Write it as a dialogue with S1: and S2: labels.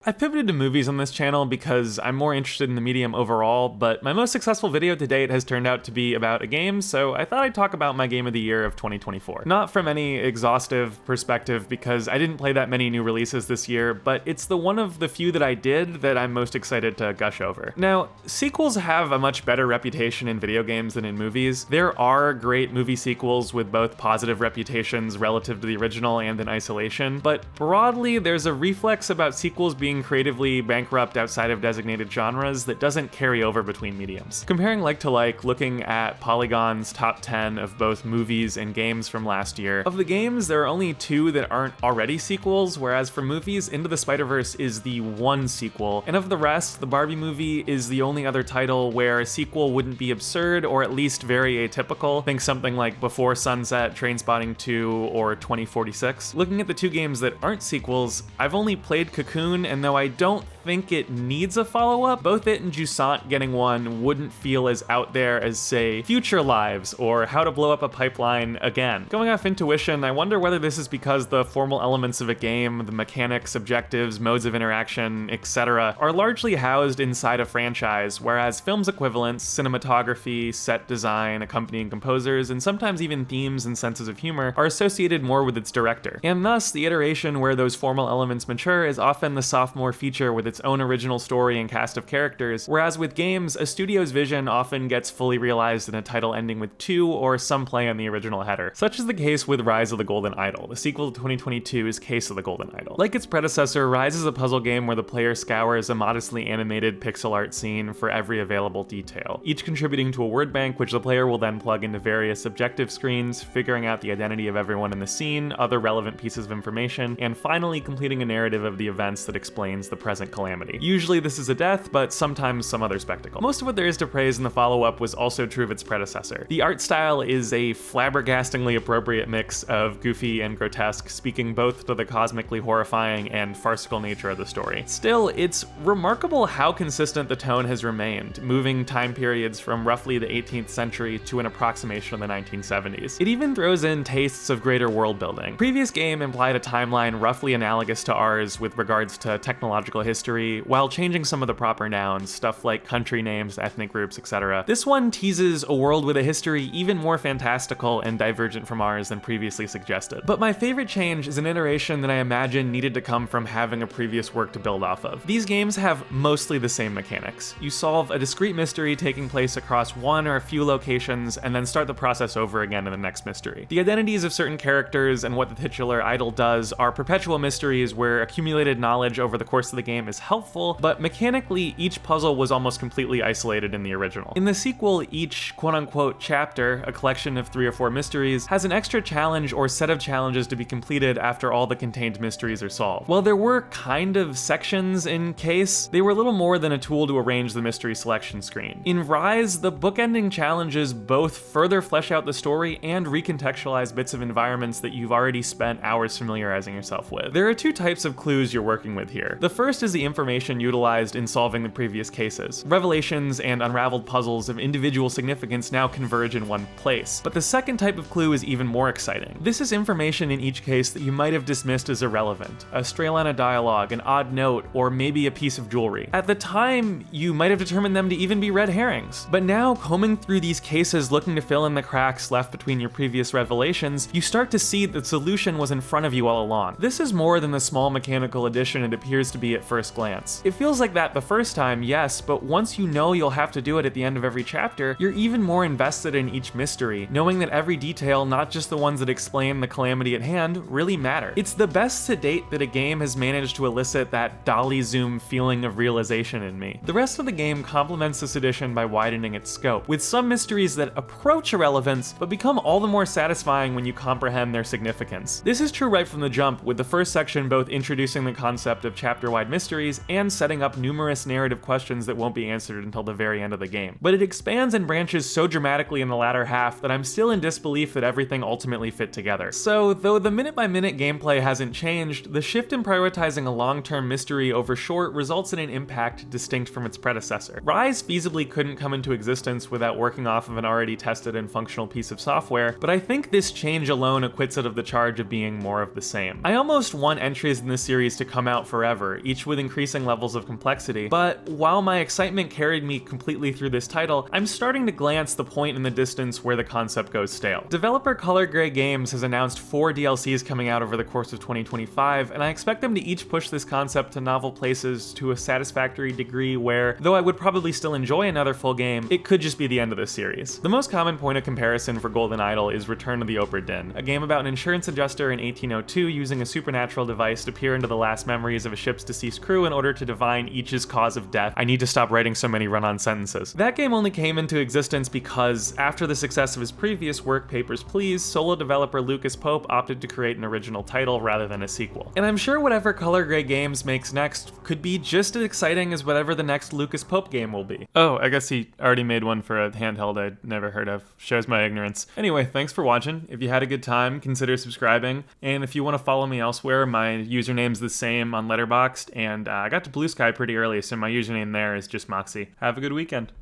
S1: I pivoted to movies on this channel because I'm more interested in the medium overall, but my most successful video to date has turned out to be about a game, so I thought I'd talk about my game of the year of 2024. Not from any exhaustive perspective, because I didn't play that many new releases this year, but it's the one of the few that I did that I'm most excited to gush over. Now, sequels have a much better reputation in video games than in movies. There are great movie sequels with both positive reputations relative to the original and in isolation, but broadly, there's a reflex about sequels being creatively bankrupt outside of designated genres that doesn't carry over between mediums. Comparing like to like, looking at Polygon's top 10 of both movies and games from last year, of the games, there are only 2 that aren't already sequels, whereas for movies, Into the Spider-Verse is the one sequel, and of the rest, the Barbie movie is the only other title where a sequel wouldn't be absurd or at least very atypical. Think something like Before Sunset, Trainspotting 2, or 2046. Looking at the 2 games that aren't sequels, I've only played Cocoon, and though I don't think it needs a follow-up, both it and Jusant getting one wouldn't feel as out there as, say, Future Lives or How to Blow Up a Pipeline Again. Going off intuition, I wonder whether this is because the formal elements of a game, the mechanics, objectives, modes of interaction, etc., are largely housed inside a franchise, whereas film's equivalents, cinematography, set design, accompanying composers, and sometimes even themes and senses of humor, are associated more with its director. And thus, the iteration where those formal elements mature is often the sophomore feature with its own original story and cast of characters, whereas with games, a studio's vision often gets fully realized in a title ending with 2 or some play on the original header. Such is the case with Rise of the Golden Idol, the sequel to 2022's Case of the Golden Idol. Like its predecessor, Rise is a puzzle game where the player scours a modestly animated pixel art scene for every available detail, each contributing to a word bank which the player will then plug into various objective screens, figuring out the identity of everyone in the scene, other relevant pieces of information, and finally completing a narrative of the events that explains the present calamity. Usually this is a death, but sometimes some other spectacle. Most of what there is to praise in the follow-up was also true of its predecessor. The art style is a flabbergastingly appropriate mix of goofy and grotesque, speaking both to the cosmically horrifying and farcical nature of the story. Still, it's remarkable how consistent the tone has remained, moving time periods from roughly the 18th century to an approximation of the 1970s. It even throws in tastes of greater world building. Previous game implied a timeline roughly analogous to ours with regards to technological history, while changing some of the proper nouns, stuff like country names, ethnic groups, etc. This one teases a world with a history even more fantastical and divergent from ours than previously suggested. But my favorite change is an iteration that I imagine needed to come from having a previous work to build off of. These games have mostly the same mechanics. You solve a discrete mystery taking place across one or a few locations, and then start the process over again in the next mystery. The identities of certain characters and what the titular idol does are perpetual mysteries where accumulated knowledge over the course of the game is helpful, but mechanically, each puzzle was almost completely isolated in the original. In the sequel, each quote-unquote chapter, a collection of 3 or 4 mysteries, has an extra challenge or set of challenges to be completed after all the contained mysteries are solved. While there were kind of sections in Case, they were little more than a tool to arrange the mystery selection screen. In Rise, the bookending challenges both further flesh out the story and recontextualize bits of environments that you've already spent hours familiarizing yourself with. There are 2 types of clues you're working with here. The first is the information utilized in solving the previous cases. Revelations and unraveled puzzles of individual significance now converge in one place. But the second type of clue is even more exciting. This is information in each case that you might have dismissed as irrelevant. A stray line of dialogue, an odd note, or maybe a piece of jewelry. At the time, you might have determined them to even be red herrings. But now, combing through these cases looking to fill in the cracks left between your previous revelations, you start to see that the solution was in front of you all along. This is more than the small mechanical addition it appears to be at first glance. It feels like that the first time, yes, but once you know you'll have to do it at the end of every chapter, you're even more invested in each mystery, knowing that every detail, not just the ones that explain the calamity at hand, really matter. It's the best to date that a game has managed to elicit that dolly zoom feeling of realization in me. The rest of the game complements this edition by widening its scope, with some mysteries that approach irrelevance, but become all the more satisfying when you comprehend their significance. This is true right from the jump, with the first section both introducing the concept of chapter-wide mysteries and setting up numerous narrative questions that won't be answered until the very end of the game. But it expands and branches so dramatically in the latter half that I'm still in disbelief that everything ultimately fit together. So, though the minute-by-minute gameplay hasn't changed, the shift in prioritizing a long-term mystery over short results in an impact distinct from its predecessor. Rise feasibly couldn't come into existence without working off of an already tested and functional piece of software, but I think this change alone acquits it of the charge of being more of the same. I almost want entries in this series to come out forever, each with increasing increasing levels of complexity. But while my excitement carried me completely through this title, I'm starting to glance the point in the distance where the concept goes stale. Developer Color Gray Games has announced 4 DLCs coming out over the course of 2025, and I expect them to each push this concept to novel places to a satisfactory degree where, though I would probably still enjoy another full game, it could just be the end of this series. The most common point of comparison for Golden Idol is Return of the Obra Dinn, a game about an insurance adjuster in 1802 using a supernatural device to peer into the last memories of a ship's deceased crew in order to divine each's cause of death. I need to stop writing so many run-on sentences. That game only came into existence because, after the success of his previous work, Papers, Please, solo developer Lucas Pope opted to create an original title rather than a sequel. And I'm sure whatever Color Gray Games makes next could be just as exciting as whatever the next Lucas Pope game will be. Oh, I guess he already made one for a handheld I'd never heard of. Shows my ignorance. Anyway, thanks for watching. If you had a good time, consider subscribing. And if you want to follow me elsewhere, my username's the same on Letterboxd, and I got to Blue Sky pretty early, so my username there is just Moxie. Have a good weekend.